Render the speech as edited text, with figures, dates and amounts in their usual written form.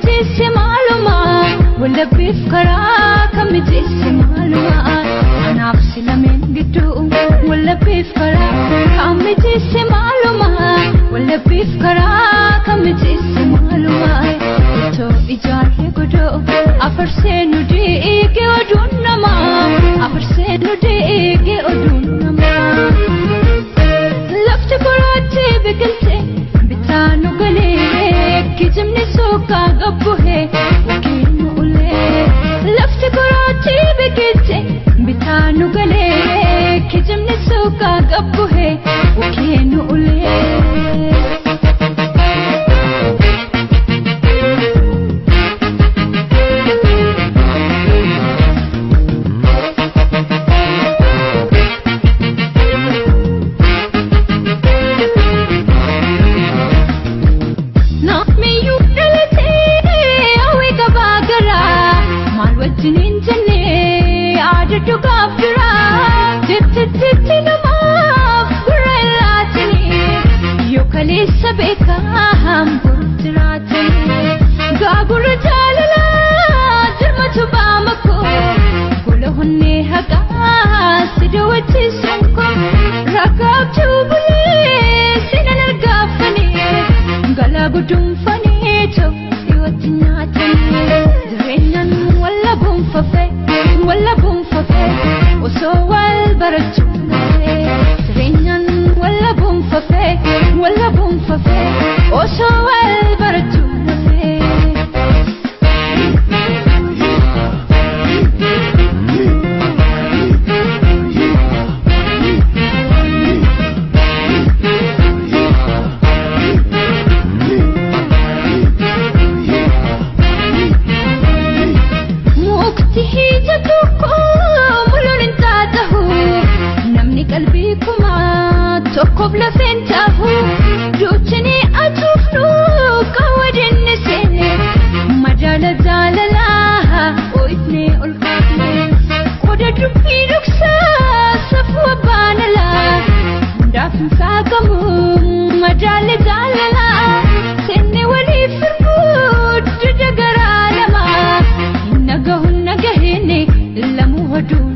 jesse maluma wala bifkara kam jesse maluma anaf silamen gidu wala bifkara kam jesse maluma wala bifkara kam jesse maluma to ijahe gudu afarsenu de ke odunama afarsenu de ke odunama lafte korate bekelte bitanu gale kijamne soka gabbu hai wakinu ule lafte korate bekelte bitanu gale kijamne soka gabbu hai wakinu ule to gafra tit nama gurratni yo kale sabeka ham gurratni gagur jalala jarmatu bamako gulhunne haga sidwati sunko rakab chubule sinan gafani galagudum fani to yotnyati drenan wala bum fafe wala bum so wal barachuna srinyan wala bum fafe o so wal barachuna mukti hi jatuko تقبل فنته دوتني أتوفنو قوادن سنة مجال زاللاها وإثني القاتل قدر في ركسا صفوة بانلا دافن ساقمو مجال زاللاها سنة ولي فرمود جدقر عالما نقهن نقهني لمو هدو